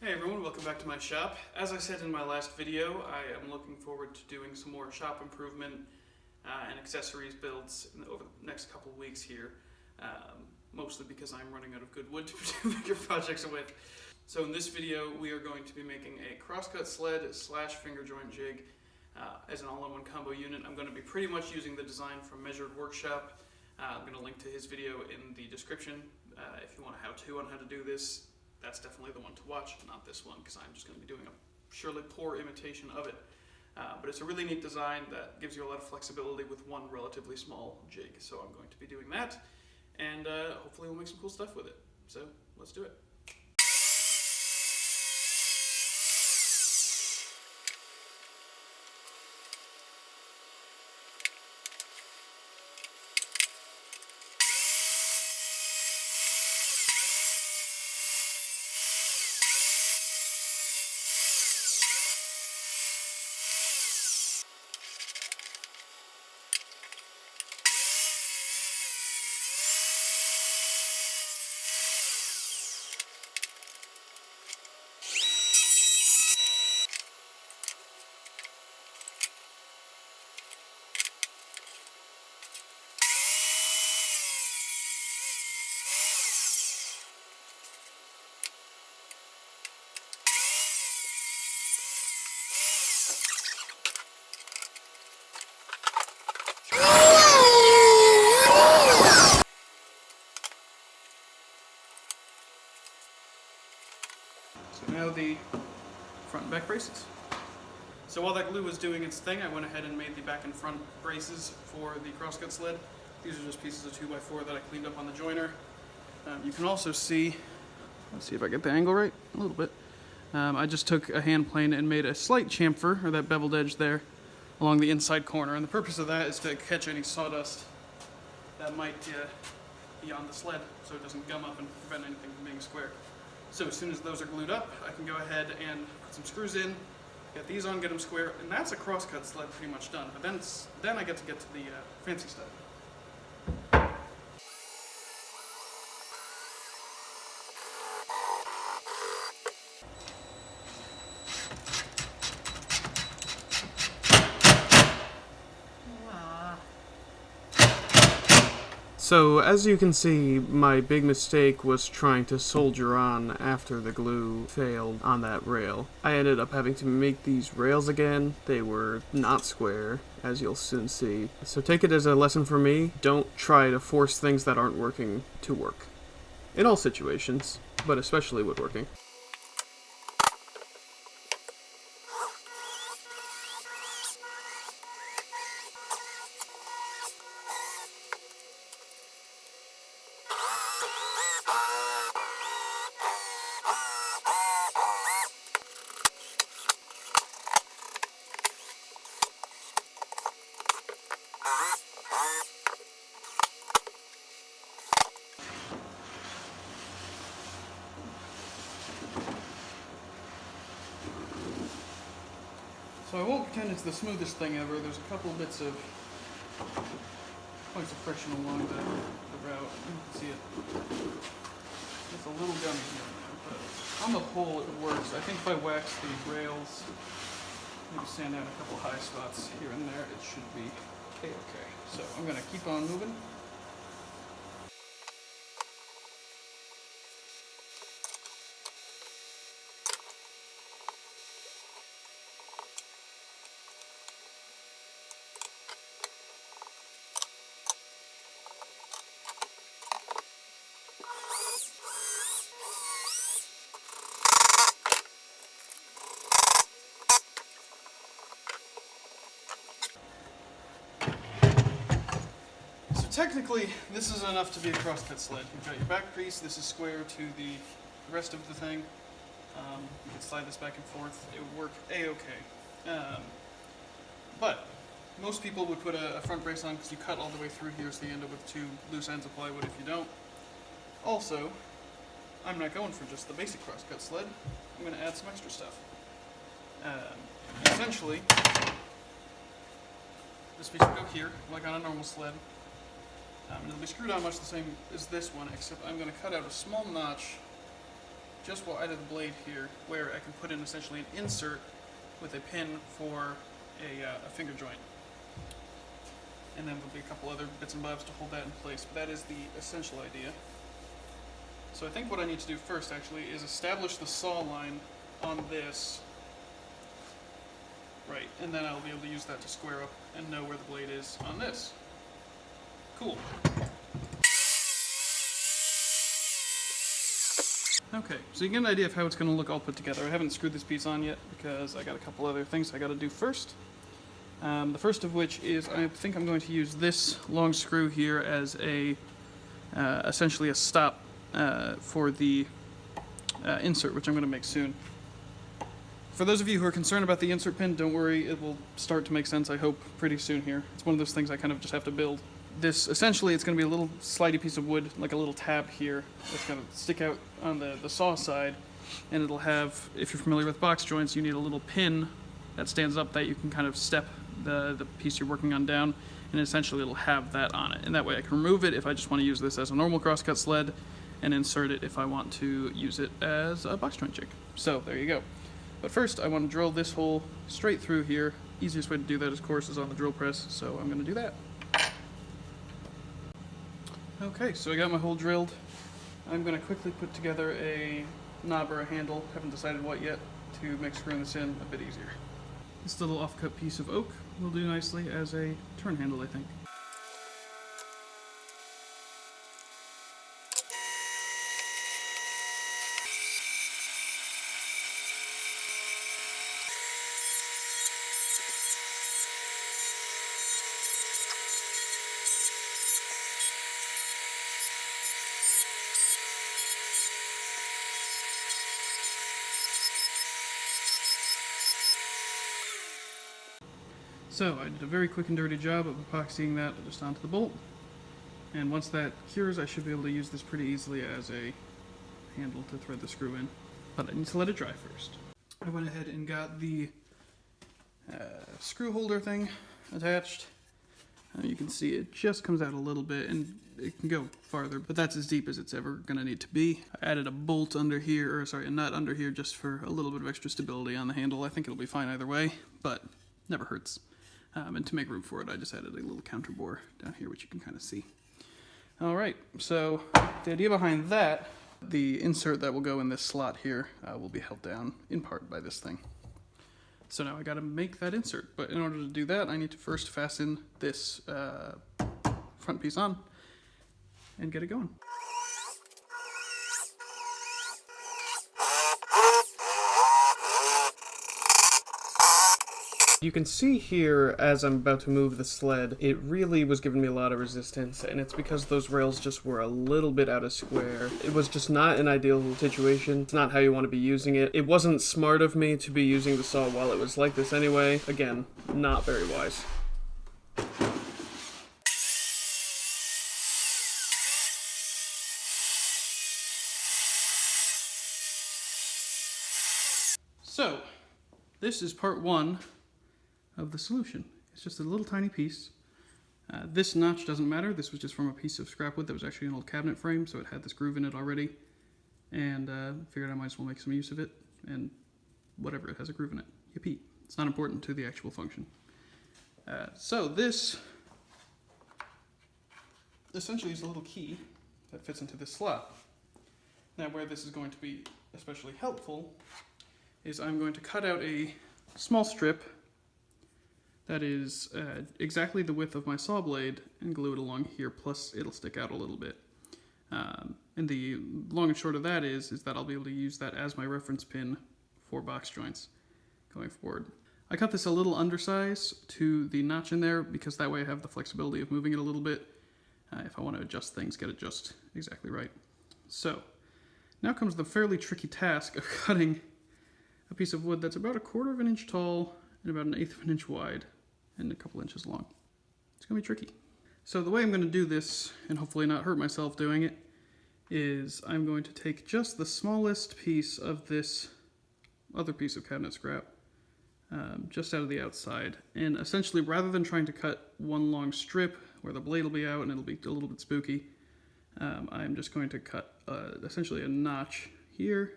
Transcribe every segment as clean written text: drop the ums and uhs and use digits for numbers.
Hey everyone, welcome back to my shop. As I said in my last video, I am looking forward to doing some more shop improvement and accessories builds over the next couple of weeks here. Mostly because I'm running out of good wood to do bigger projects with. So in this video, we are going to be making a crosscut sled / finger joint jig as an all-in-one combo unit. I'm going to be pretty much using the design from Measured Workshop. I'm going to link to his video in the description if you want a how-to on how to do this. That's definitely the one to watch, not this one, because I'm just going to be doing a surely poor imitation of it. But it's a really neat design that gives you a lot of flexibility with one relatively small jig. So I'm going to be doing that, and hopefully we'll make some cool stuff with it. So let's do it. So now the front and back braces. So while that glue was doing its thing, I went ahead and made the back and front braces for the crosscut sled. These are just pieces of 2x4 that I cleaned up on the joiner. You can also see, let's see if I get the angle right, a little bit. I just took a hand plane and made a slight chamfer, or that beveled edge there, along the inside corner. And the purpose of that is to catch any sawdust that might be on the sled so it doesn't gum up and prevent anything from being square. So as soon as those are glued up, I can go ahead and put some screws in, get these on, get them square, and that's a crosscut sled pretty much done. But then I get to the fancy stuff. So as you can see, my big mistake was trying to solder on after the glue failed on that rail. I ended up having to make these rails again. They were not square, as you'll soon see. So take it as a lesson from me. Don't try to force things that aren't working to work. In all situations, but especially woodworking. So I won't pretend it's the smoothest thing ever. There's a couple bits of points of friction along the route. You can see it. It's a little gummy here and there, but on the whole it works. I think if I wax the rails, maybe sand out a couple high spots here and there, it should be a-okay. So I'm going to keep on moving. Technically, this is enough to be a crosscut sled. You've got your back piece, this is square to the rest of the thing. You can slide this back and forth, it would work a-okay. But most people would put a front brace on because you cut all the way through here, so you end up with two loose ends of plywood if you don't. Also, I'm not going for just the basic crosscut sled, I'm going to add some extra stuff. Essentially, this piece will go here, like on a normal sled. It'll be screwed on much the same as this one, except I'm going to cut out a small notch just wide of the blade here, where I can put in essentially an insert with a pin for a finger joint. And then there'll be a couple other bits and bobs to hold that in place, but that is the essential idea. So I think what I need to do first actually is establish the saw line on this. Right, and then I'll be able to use that to square up and know where the blade is on this. Cool. Okay, so you get an idea of how it's going to look all put together. I haven't screwed this piece on yet because I got a couple other things I got to do first. The first of which is I think I'm going to use this long screw here as a essentially a stop for the insert, which I'm going to make soon. For those of you who are concerned about the insert pin, don't worry, it will start to make sense, I hope, pretty soon here. It's one of those things I kind of just have to build. This, essentially, it's going to be a little slidey piece of wood, like a little tab here, that's going to stick out on the saw side, and it'll have, if you're familiar with box joints, you need a little pin that stands up that you can kind of step the piece you're working on down, and essentially it'll have that on it. And that way I can remove it if I just want to use this as a normal crosscut sled, and insert it if I want to use it as a box joint jig. So, there you go. But first, I want to drill this hole straight through here. Easiest way to do that, of course, is on the drill press, so I'm going to do that. Okay, so I got my hole drilled. I'm going to quickly put together a knob or a handle, haven't decided what yet, to make screwing this in a bit easier. This little off-cut piece of oak will do nicely as a turn handle, I think. So I did a very quick and dirty job of epoxying that just onto the bolt, and once that cures I should be able to use this pretty easily as a handle to thread the screw in, but I need to let it dry first. I went ahead and got the screw holder thing attached. You can see it just comes out a little bit and it can go farther, but that's as deep as it's ever going to need to be. I added a bolt under here, or sorry, a nut under here just for a little bit of extra stability on the handle. I think it'll be fine either way, but never hurts. And to make room for it, I just added a little counter bore down here, which you can kind of see. Alright, so the idea behind that, the insert that will go in this slot here will be held down in part by this thing. So now I gotta make that insert, but in order to do that, I need to first fasten this front piece on and get it going. You can see here, as I'm about to move the sled, it really was giving me a lot of resistance, and it's because those rails just were a little bit out of square. It was just not an ideal situation. It's not how you want to be using it. It wasn't smart of me to be using the saw while it was like this anyway. Again, not very wise. So, this is part one of the solution. It's just a little tiny piece. This notch doesn't matter. This was just from a piece of scrap wood that was actually an old cabinet frame, so it had this groove in it already. And figured I might as well make some use of it. And whatever, it has a groove in it. Yippee. It's not important to the actual function. So this essentially is a little key that fits into this slot. Now where this is going to be especially helpful is I'm going to cut out a small strip that is exactly the width of my saw blade and glue it along here, plus it'll stick out a little bit. And the long and short of that is that I'll be able to use that as my reference pin for box joints going forward. I cut this a little undersized to the notch in there because that way I have the flexibility of moving it a little bit if I want to adjust things, get it just exactly right. So, now comes the fairly tricky task of cutting a piece of wood that's about 1/4 of an inch tall and about 1/8 of an inch wide and a couple inches long. It's going to be tricky. So the way I'm going to do this, and hopefully not hurt myself doing it, is I'm going to take just the smallest piece of this other piece of cabinet scrap, just out of the outside, and essentially rather than trying to cut one long strip where the blade will be out and it'll be a little bit spooky, I'm just going to cut essentially a notch here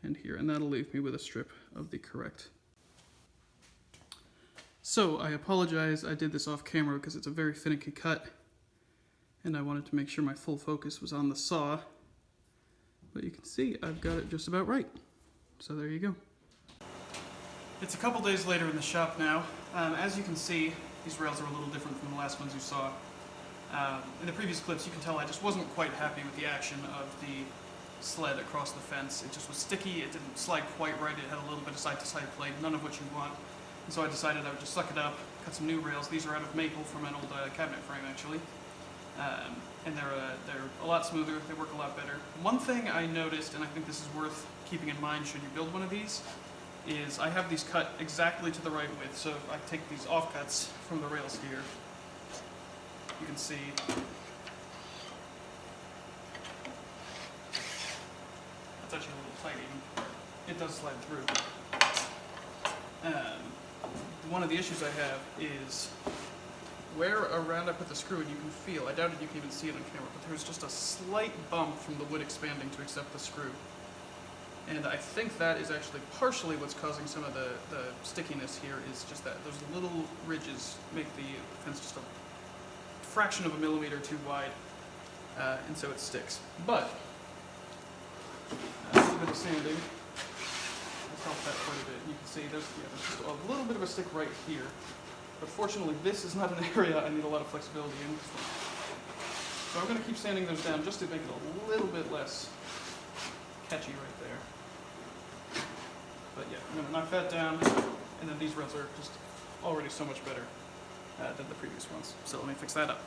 and here, and that'll leave me with a strip of the correct. So I apologize, I did this off camera because it's a very finicky cut, and I wanted to make sure my full focus was on the saw, but you can see I've got it just about right. So there you go. It's a couple days later in the shop now. As you can see, these rails are a little different from the last ones you saw. In the previous clips, you can tell I just wasn't quite happy with the action of the sled across the fence. It just was sticky, it didn't slide quite right, it had a little bit of side-to-side play, none of what you want. And so I decided I would just suck it up, cut some new rails. These are out of maple from an old cabinet frame, actually. And they're a lot smoother, they work a lot better. One thing I noticed, and I think this is worth keeping in mind should you build one of these, is I have these cut exactly to the right width. So if I take these offcuts from the rails here, you can see that's actually a little tiny. It does slide through. One of the issues I have is where around I put the screw, and you can feel, I doubted you can even see it on camera, but there's just a slight bump from the wood expanding to accept the screw. And I think that is actually partially what's causing some of the stickiness here, is just that those little ridges make the fence just a fraction of a millimeter too wide, and so it sticks. But a little bit of sanding has helped that quite a bit. You can see there's just a little bit of a stick right here, but fortunately this is not an area I need a lot of flexibility in. So I'm going to keep sanding those down just to make it a little bit less catchy right there. But yeah, I'm going to knock that down, and then these rails are just already so much better than the previous ones. So let me fix that up.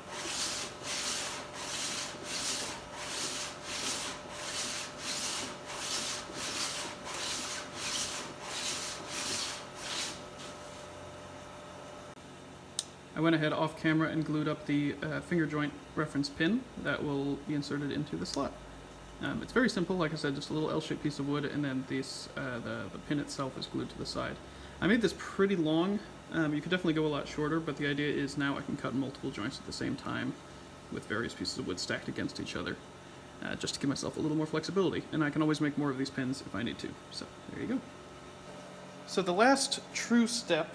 I went ahead off camera and glued up the finger joint reference pin that will be inserted into the slot. It's very simple, like I said, just a little L-shaped piece of wood, and then this, the pin itself is glued to the side. I made this pretty long. You could definitely go a lot shorter, but the idea is now I can cut multiple joints at the same time with various pieces of wood stacked against each other, just to give myself a little more flexibility. And I can always make more of these pins if I need to. So there you go. So the last true step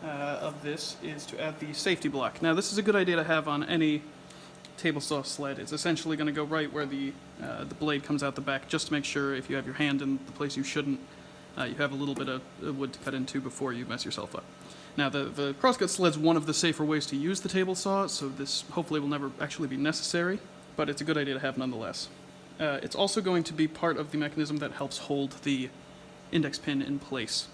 of this is to add the safety block. Now this is a good idea to have on any table saw sled. It's essentially going to go right where the blade comes out the back, just to make sure if you have your hand in the place you shouldn't, you have a little bit of wood to cut into before you mess yourself up. Now the crosscut sled's one of the safer ways to use the table saw, so this hopefully will never actually be necessary, but it's a good idea to have nonetheless. It's also going to be part of the mechanism that helps hold the index pin in place.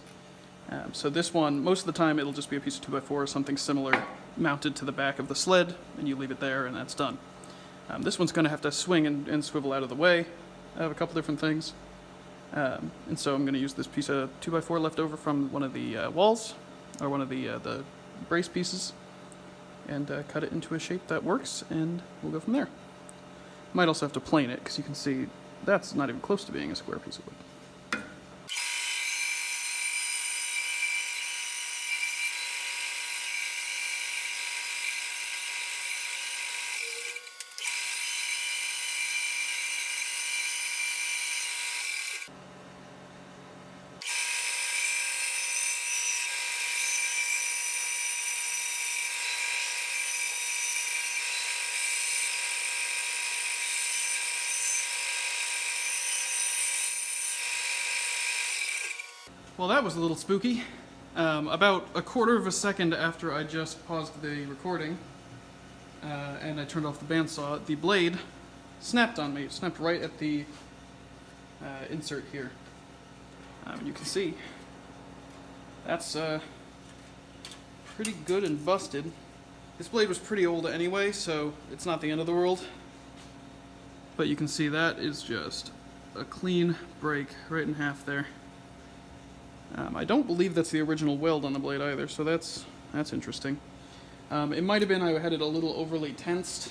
So this one, most of the time it'll just be a piece of 2x4 or something similar mounted to the back of the sled, and you leave it there and that's done. This one's going to have to swing and swivel out of the way of a couple different things. And so I'm going to use this piece of 2x4 left over from one of the walls, or one of the brace pieces, and cut it into a shape that works, and we'll go from there. Might also have to plane it, because you can see that's not even close to being a square piece of wood. Well, that was a little spooky. About a quarter of a second after I just paused the recording and I turned off the bandsaw, the blade snapped on me. It snapped right at the insert here. You can see that's pretty good and busted. This blade was pretty old anyway, so it's not the end of the world. But you can see that is just a clean break right in half there. I don't believe that's the original weld on the blade either, so that's interesting. It might have been I had it a little overly tensed.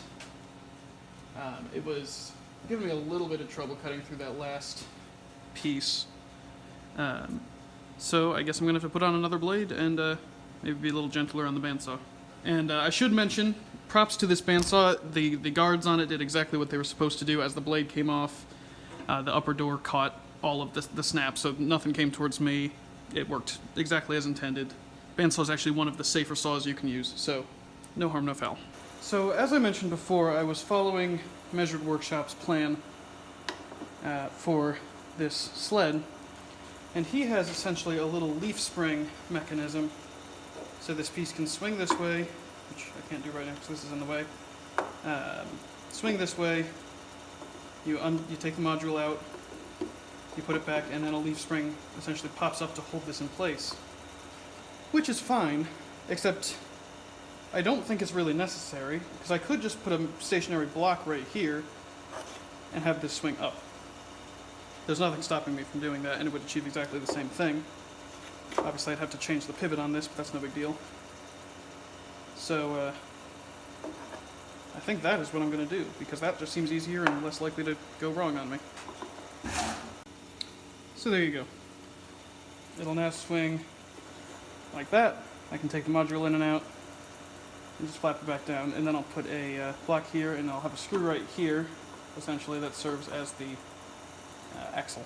It was giving me a little bit of trouble cutting through that last piece. So I guess I'm going to have to put on another blade and maybe be a little gentler on the bandsaw. And I should mention, props to this bandsaw, the guards on it did exactly what they were supposed to do. As the blade came off, the upper door caught all of the snaps, so nothing came towards me. It worked exactly as intended. Bandsaw is actually one of the safer saws you can use, so no harm, no foul. So as I mentioned before, I was following Measured Workshop's plan for this sled, and he has essentially a little leaf spring mechanism, so this piece can swing this way, which I can't do right now because this is in the way. Swing this way, you take the module out, you put it back, and then a leaf spring essentially pops up to hold this in place. Which is fine, except I don't think it's really necessary, because I could just put a stationary block right here and have this swing up. There's nothing stopping me from doing that, and it would achieve exactly the same thing. Obviously I'd have to change the pivot on this, but that's no big deal. So, I think that is what I'm going to do, because that just seems easier and less likely to go wrong on me. So there you go. It'll now swing like that. I can take the module in and out and just flap it back down, and then I'll put a block here, and I'll have a screw right here, essentially, that serves as the axle.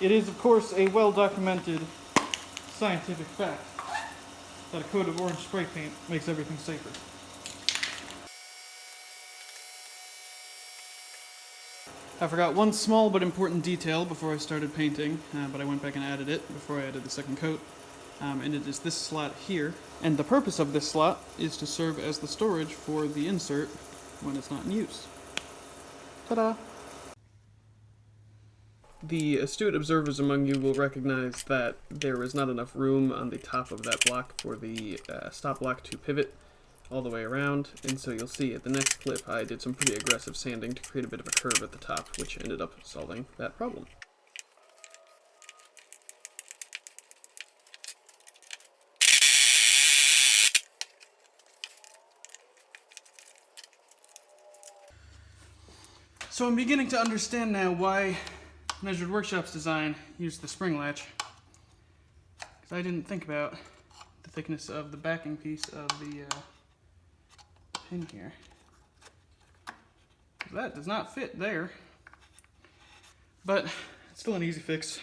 It is, of course, a well-documented scientific fact that a coat of orange spray paint makes everything safer. I forgot one small but important detail before I started painting, but I went back and added it before I added the second coat, and it is this slot here. And the purpose of this slot is to serve as the storage for the insert when it's not in use. Ta-da! The astute observers among you will recognize that there is not enough room on the top of that block for the stop block to pivot all the way around, and so you'll see at the next clip I did some pretty aggressive sanding to create a bit of a curve at the top, which ended up solving that problem. So I'm beginning to understand now why Measured Workshop's design used the spring latch, because I didn't think about the thickness of the backing piece of the pin here. That does not fit there, but it's still an easy fix.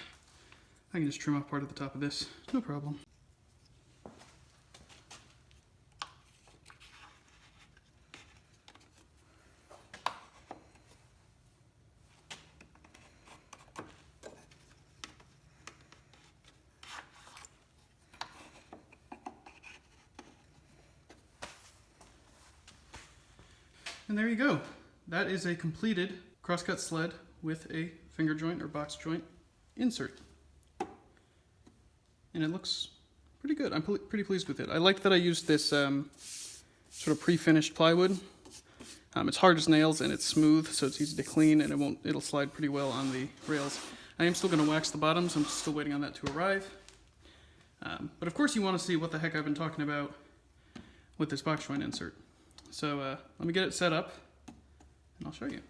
I can just trim off part of the top of this, no problem. And there you go. That is a completed crosscut sled with a finger joint or box joint insert. And it looks pretty good. I'm pretty pleased with it. I like that I used this sort of pre-finished plywood. It's hard as nails and it's smooth, so it's easy to clean, and it'll slide pretty well on the rails. I am still going to wax the bottoms. I'm still waiting on that to arrive. But of course you want to see what the heck I've been talking about with this box joint insert. So let me get it set up, and I'll show you.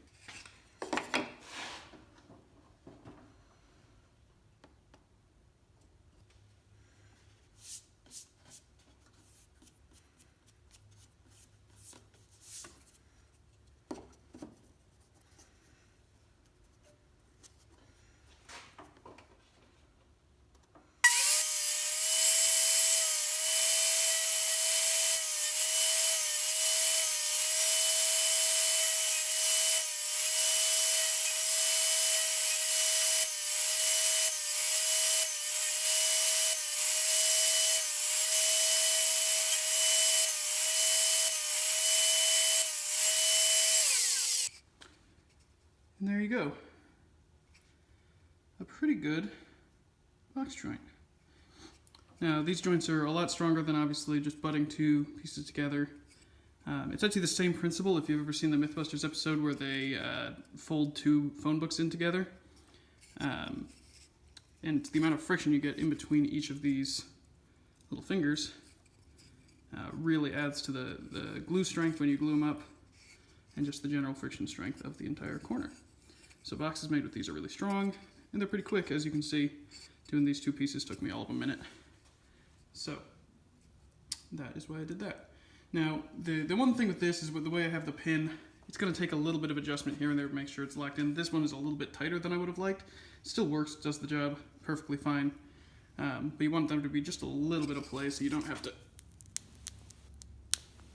And there you go. A pretty good box joint. Now, these joints are a lot stronger than obviously just butting two pieces together. It's actually the same principle if you've ever seen the Mythbusters episode where they fold two phone books in together. And the amount of friction you get in between each of these little fingers really adds to the glue strength when you glue them up, and just the general friction strength of the entire corner. So boxes made with these are really strong, and they're pretty quick. As you can see, doing these two pieces took me all of a minute. So that is why I did that. Now, the one thing with this is with the way I have the pin It's going to take a little bit of adjustment here and there to make sure it's locked in. This one is a little bit tighter than I would have liked. Still works, does the job perfectly fine. But you want them to be just a little bit of play so you don't have to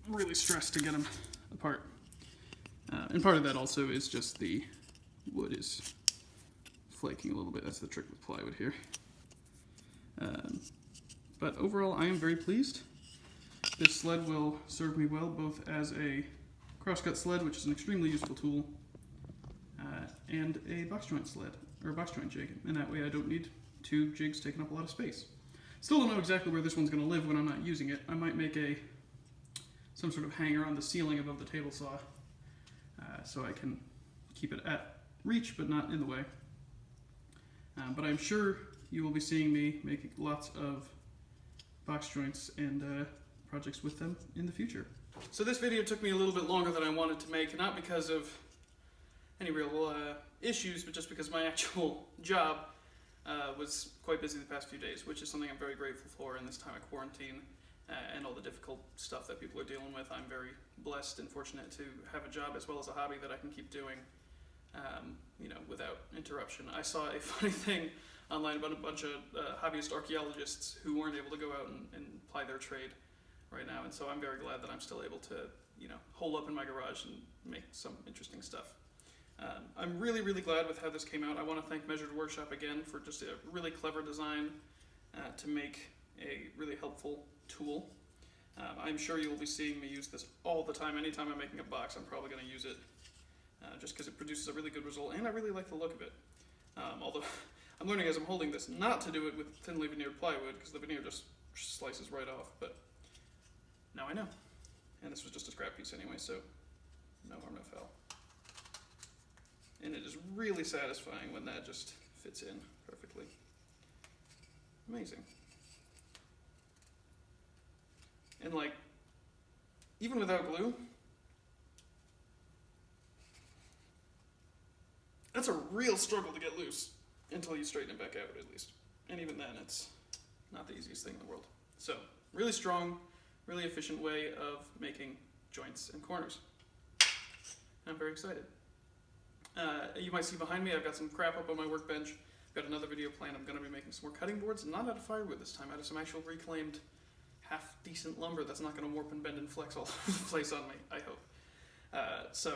really stress to get them apart. And part of that also is just the wood is flaking a little bit. That's the trick with plywood here. But overall, I am very pleased. This sled will serve me well both as a crosscut sled, which is an extremely useful tool, and a box joint sled, or a box joint jig. And that way I don't need two jigs taking up a lot of space. Still don't know exactly where this one's going to live when I'm not using it. I might make some sort of hanger on the ceiling above the table saw, so I can keep it at reach but not in the way. But I'm sure you will be seeing me make lots of box joints and projects with them in the future. So this video took me a little bit longer than I wanted to make, not because of any real issues, but just because my actual job was quite busy the past few days, which is something I'm very grateful for in this time of quarantine and all the difficult stuff that people are dealing with. I'm very blessed and fortunate to have a job as well as a hobby that I can keep doing without interruption. I saw a funny thing online about a bunch of hobbyist archaeologists who weren't able to go out and ply their trade right now, and so I'm very glad that I'm still able to, hole up in my garage and make some interesting stuff. I'm really, really glad with how this came out. I want to thank Measured Workshop again for just a really clever design to make a really helpful tool. I'm sure you will be seeing me use this all the time. Anytime I'm making a box, I'm probably going to use it just because it produces a really good result, and I really like the look of it. Although I'm learning as I'm holding this not to do it with thinly veneered plywood because the veneer just slices right off, but now I know. And this was just a scrap piece anyway, so no harm, no foul. And it is really satisfying when that just fits in perfectly. Amazing. And even without glue, that's a real struggle to get loose until you straighten it back out, at least. And even then, it's not the easiest thing in the world. So, really strong, really efficient way of making joints and corners. I'm very excited. You might see behind me, I've got some crap up on my workbench. I've got another video planned. I'm going to be making some more cutting boards, not out of firewood this time, out of some actual reclaimed half-decent lumber that's not going to warp and bend and flex all over the place on me, I hope. So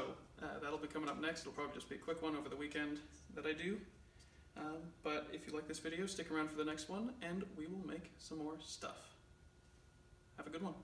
that'll be coming up next. It'll probably just be a quick one over the weekend that I do. But if you like this video, stick around for the next one, and we will make some more stuff. Have a good one.